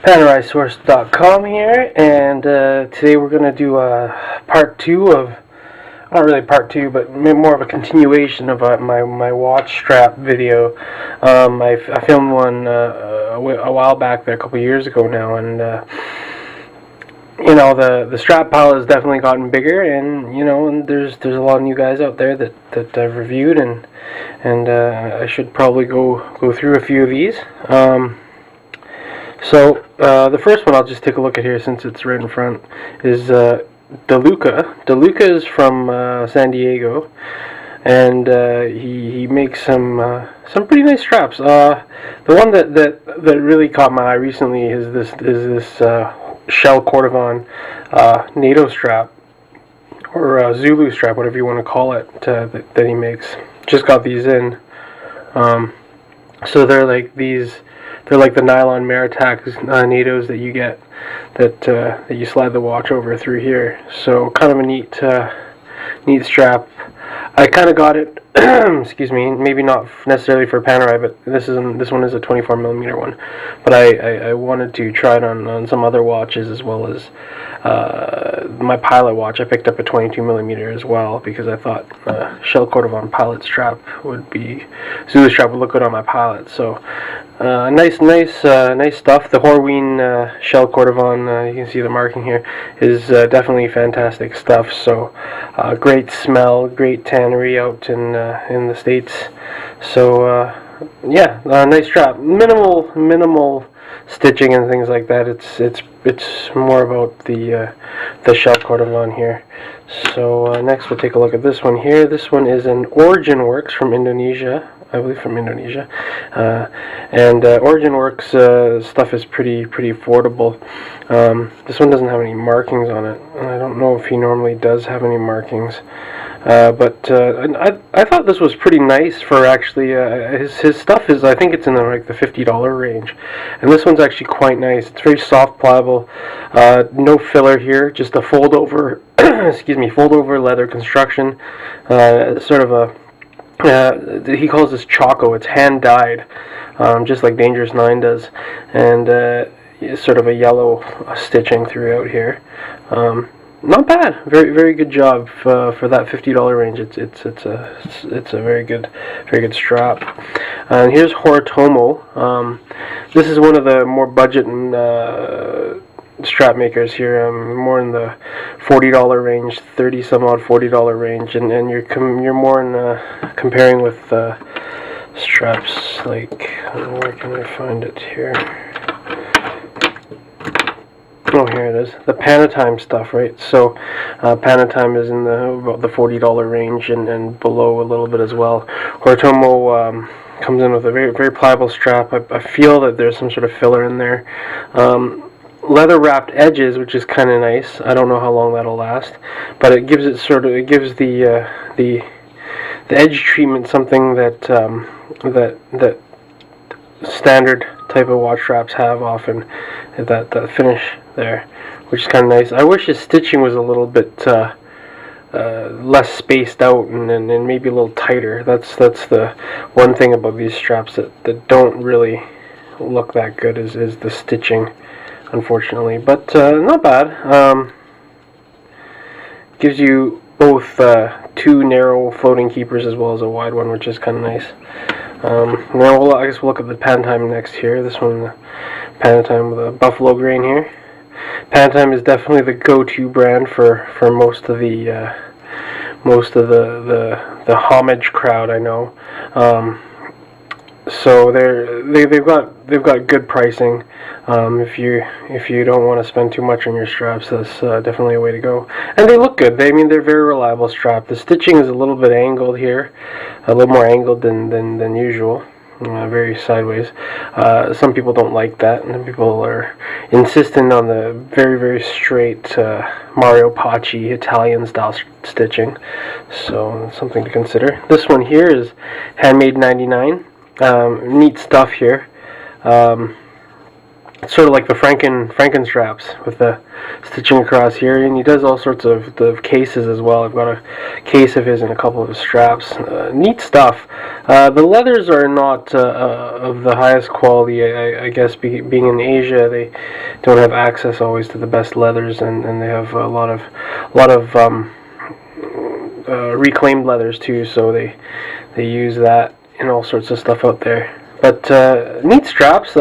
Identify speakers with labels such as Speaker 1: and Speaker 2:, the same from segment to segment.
Speaker 1: PaneraiSource.com here, and today we're going to do part two of, not really part two, but more of a continuation of my watch strap video. I filmed one a while back there, a couple years ago now, and the strap pile has definitely gotten bigger, and there's a lot of new guys out there that I've reviewed, and I should probably go through a few of these. So the first one I'll just take a look at here since it's right in front is DeLuca. DeLuca is from San Diego, and he makes some pretty nice straps. The one that really caught my eye recently is this shell cordovan NATO strap, or Zulu strap, whatever you want to call it, that he makes. Just got these in. So they're like the nylon Maritac NATOs that you get that you slide the watch over through here. So kind of a neat strap. I kind of got it. Excuse me. Maybe not necessarily for Panerai, but this one is a 24mm one. But I wanted to try it on some other watches as well as my pilot watch. I picked up a 22mm as well because I thought shell cordovan pilot strap Zulu strap would look good on my pilot. So nice stuff. The Horween shell cordovan, you can see the marking here, is definitely fantastic stuff. So great smell, great tannery out in the States. So yeah, nice strap. Minimal stitching and things like that. It's more about the shell cordovan here. So next we'll take a look at this one here. This one is an Origin Works from Indonesia. I believe from Indonesia, and Origin Works stuff is pretty affordable. This one doesn't have any markings on it, and I don't know if he normally does have any markings. But I thought this was pretty nice for actually his stuff is, I think it's in the $50 range, and this one's actually quite nice. It's very soft, pliable, no filler here, just a fold over fold over leather construction, sort of a he calls this Choco. It's hand dyed, just like Dangerous 9 does, and sort of a yellow stitching throughout here. Not bad. Very good job for that $50 range. It's a very good strap. And here's Horitomo. This is one of the more budget strap makers here, more in the $40 range, 30 some odd $40 range, and you're more in comparing with straps like, where can I find it here? Oh, here it is, the Panerai stuff, right? So Panerai is in about the $40 range and below a little bit as well. Horitomo comes in with a very pliable strap. I feel that there's some sort of filler in there. Leather wrapped edges, which is kind of nice. I don't know how long that'll last, but it gives the edge treatment something that standard type of watch straps have often. That finish there, which is kind of nice. I wish his stitching was a little bit less spaced out and maybe a little tighter. That's the one thing about these straps that don't really look that good is the stitching, unfortunately, but not bad. Gives you both two narrow floating keepers as well as a wide one, which is kind of nice. Now I guess we'll look at the Panerai next here. This one, the Panerai with a buffalo grain here. Panerai is definitely the go-to brand for most of the homage crowd, I know. So they've got good pricing. If you don't want to spend too much on your straps, that's definitely a way to go. And they look good. They're very reliable strap. The stitching is a little bit angled here, a little more angled than usual. Very sideways. Some people don't like that, and people are insistent on the very straight Mario Paci Italian style stitching. So something to consider. This one here is Handmade 99. Neat stuff here. It's sort of like the Franken straps with the stitching across here, and he does all sorts of the cases as well. I've got a case of his and a couple of his straps. Neat stuff. The leathers are not of the highest quality. I guess being in Asia, they don't have access always to the best leathers, and they have a lot of reclaimed leathers too. So they use that in all sorts of stuff out there. But neat straps.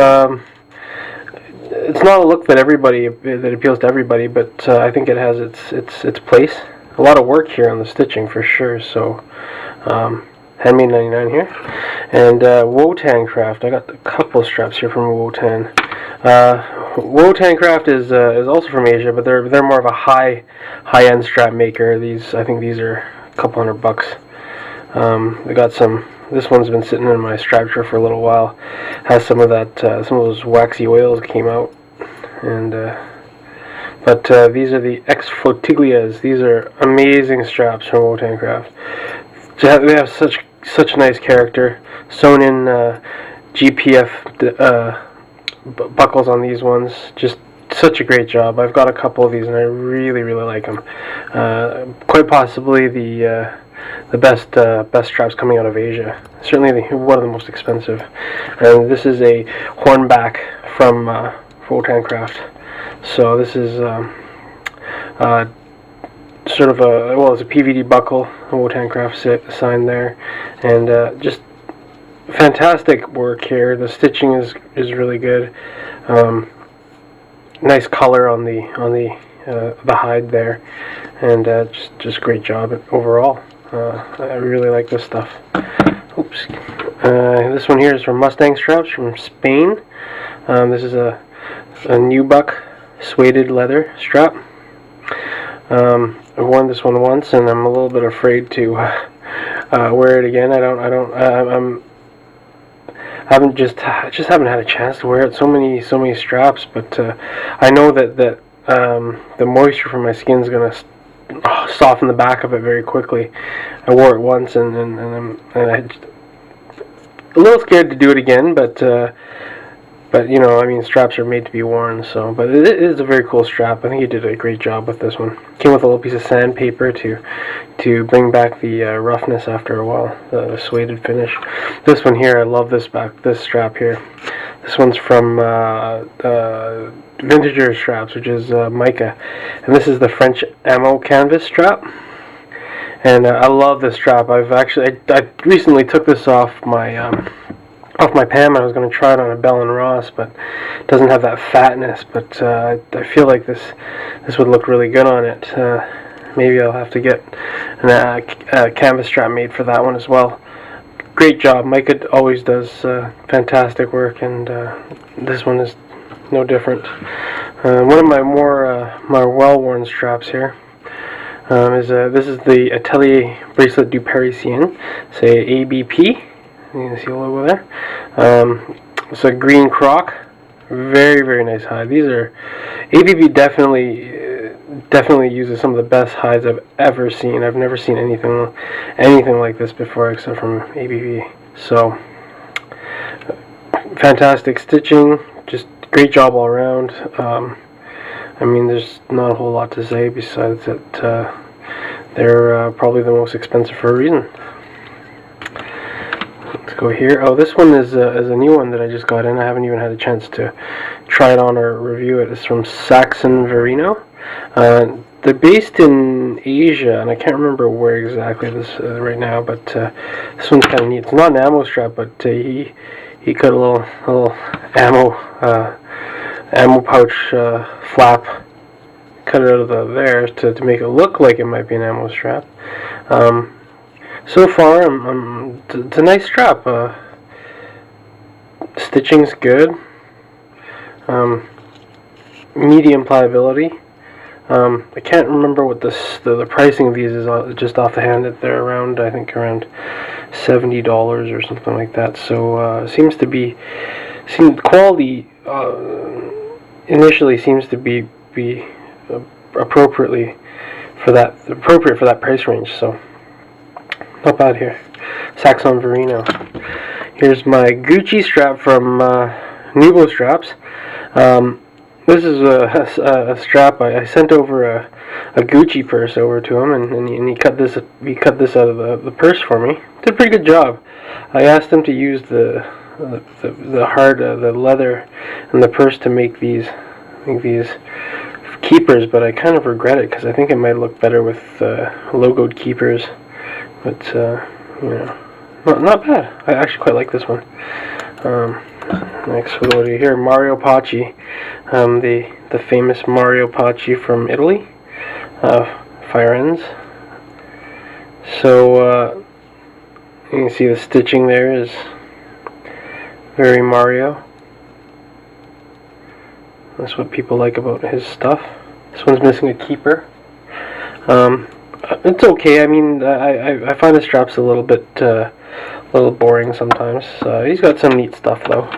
Speaker 1: It's not a look that appeals to everybody, but I think it has its place. A lot of work here on the stitching for sure. So handmade 99 here, and Wotan Craft. I got a couple of straps here from Wotan. Wotan Craft is also from Asia, but they're more of a high-end strap maker. I think these are a couple $100. They got some. This one's been sitting in my strap drawer for a little while. Has some of those waxy oils came out, and but these are the Ex Flotiglias. These are amazing straps from Wotan Craft. They have such nice character. Sewn in GPF buckles on these ones. Just such a great job. I've got a couple of these, and I really like them. Quite possibly the best straps coming out of Asia. Certainly one of the most expensive. And this is a hornback from Wotan Craft. So this is sort of it's a PVD buckle, Wotan Craft sign there, and just fantastic work here. The stitching is really good. Nice color on the hide there, and just great job overall. I really like this stuff. Oops. This one here is from Mustang Straps from Spain. This is a nubuck suede leather strap. I've worn this one once, and I'm a little bit afraid to wear it again. I just haven't had a chance to wear it. So many straps, but I know that the moisture from my skin is gonna soften the back of it very quickly. I wore it once, and I'm a little scared to do it again, but you know, I mean, straps are made to be worn. So, but it is a very cool strap. I think he did a great job with this one. Came with a little piece of sandpaper to bring back the roughness after a while, the suede finish. This one here, I love this strap here. This one's from Vintager Straps, which is mica, and this is the French ammo canvas strap. And I love this strap. I recently took this off my Pam. I was going to try it on a Bell & Ross, but it doesn't have that fatness. But I feel like this would look really good on it. Maybe I'll have to get a canvas strap made for that one as well. Great job. Micah always does fantastic work, and this one is no different. One of my more well-worn straps here this is the Atelier Bracelet du Parisien, say ABP. You can see a logo there. It's a green croc. Very nice hide. These are ABP definitely uses some of the best hides I've ever seen. I've never seen anything like this before except from ABP. So fantastic stitching, just great job all around. I mean, there's not a whole lot to say besides that they're probably the most expensive for a reason. Let's go here. Oh, this one is a new one that I just got in. I haven't even had a chance to try it on or review it. It's from Saxon Verino. They're based in Asia, and I can't remember where exactly this right now. But this one's kind of neat. It's not an ammo strap, but he cut a little ammo pouch flap. Cut it out of there to make it look like it might be an ammo strap. So far, it's a nice strap. Stitching's good. Medium pliability. I can't remember what the pricing of these is just off the hand. They're around, I think, around $70 or something like that. So seems quality initially seems to be appropriate for that price range. So not bad here. Saxon Verino. Here's my Gucci strap from Nubo Straps. This is a strap. I sent over a Gucci purse over to him, and he cut this out of the purse for me. Did a pretty good job. I asked him to use the leather and the purse to make these keepers, but I kind of regret it because I think it might look better with logoed keepers. But not bad. I actually quite like this one. Next we'll go to here, Mario Pacci, the famous Mario Pacci from Italy, Firenze. So you can see the stitching there is very Mario. That's what people like about his stuff. This one's missing a keeper. It's okay. I mean, I find the straps a little boring sometimes. He's got some neat stuff though.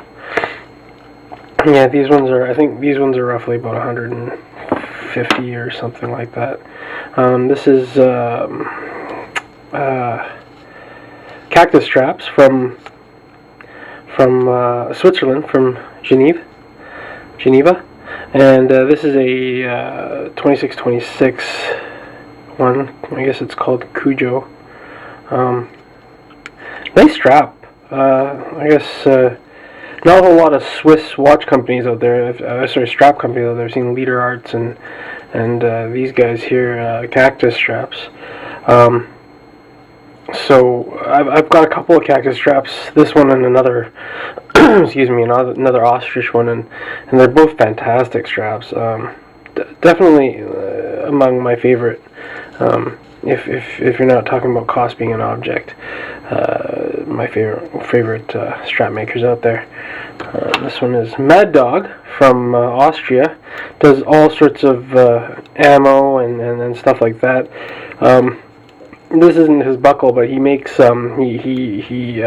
Speaker 1: Yeah, I think these ones are roughly about 150 or something like that. This is cactus straps from Switzerland, from Geneva, and this is a 2626 one. I guess it's called Cujo. Nice strap. I guess not a whole lot of Swiss watch companies out there. Strap companies out there. I've seen Leader Arts and these guys here, cactus straps. So I've got a couple of cactus straps. This one and another, excuse me, another ostrich one, and they're both fantastic straps. Definitely among my favorite. If you're not talking about cost being an object, my favorite strap makers out there. This one is Mad Dog from Austria. Does all sorts of ammo and stuff like that. This isn't his buckle, but he makes he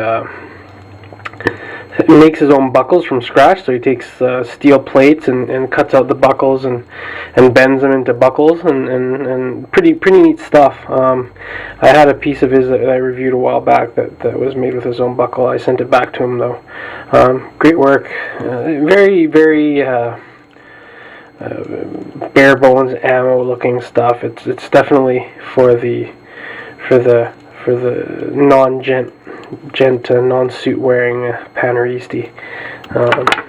Speaker 1: makes his own buckles from scratch. So he takes steel plates and cuts out the buckles and bends them into buckles, and pretty neat stuff. I had a piece of his that I reviewed a while back that was made with his own buckle. I sent it back to him though. Great work. Very bare bones ammo looking stuff. It's definitely for the non-suit wearing Paneristi.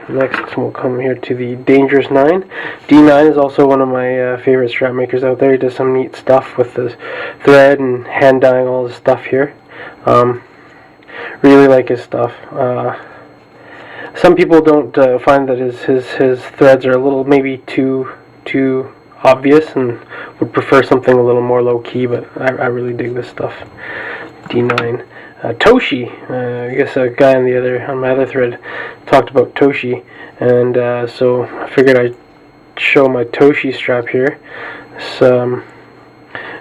Speaker 1: Next we'll come here to the Dangerous 9. D9 is also one of my favorite strap makers out there. He does some neat stuff with the thread and hand dyeing all the stuff here. Really like his stuff. Some people don't find that his threads are a little maybe too obvious and would prefer something a little more low-key, but I really dig this stuff. D9. Toshi, I guess a guy on my other thread talked about Toshi, and so I figured I'd show my Toshi strap here. It's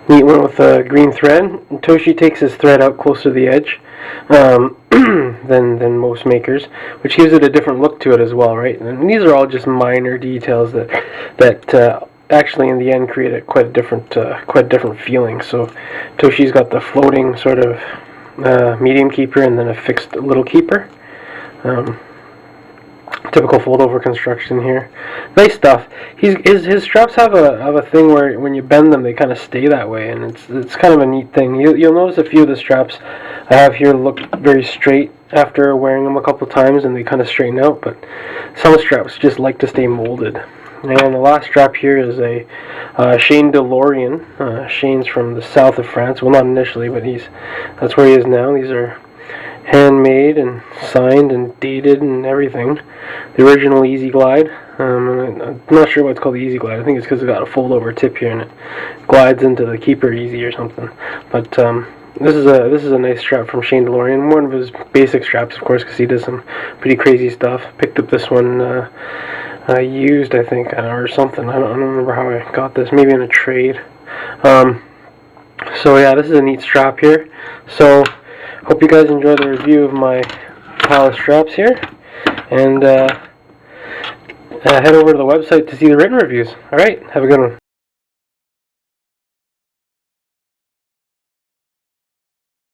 Speaker 1: neat one with a green thread. Toshi takes his thread out closer to the edge than most makers, which gives it a different look to it as well, right? And these are all just minor details that actually in the end create quite a different feeling. So Toshi's got the floating sort of medium keeper and then a fixed little keeper. Typical fold-over construction here. Nice stuff. His straps have a thing where when you bend them, they kind of stay that way, and it's kind of a neat thing. You'll notice a few of the straps I have here look very straight after wearing them a couple times, and they kind of straighten out. But some straps just like to stay molded. And the last strap here is a Shane DeLorean. Shane's from the south of France. Well, not initially, but that's where he is now. These are handmade and signed and dated and everything. The original Easy Glide. I'm not sure why it's called the Easy Glide. I think it's because it's got a fold-over tip here and it glides into the keeper easy or something. But this is a nice strap from Shane DeLorean. One of his basic straps, of course, because he does some pretty crazy stuff. Picked up this one used, I think, or something. I don't remember how I got this. Maybe in a trade. So yeah, this is a neat strap here. So hope you guys enjoy the review of my pile of straps here, and head over to the website to see the written reviews. Alright, have a good one.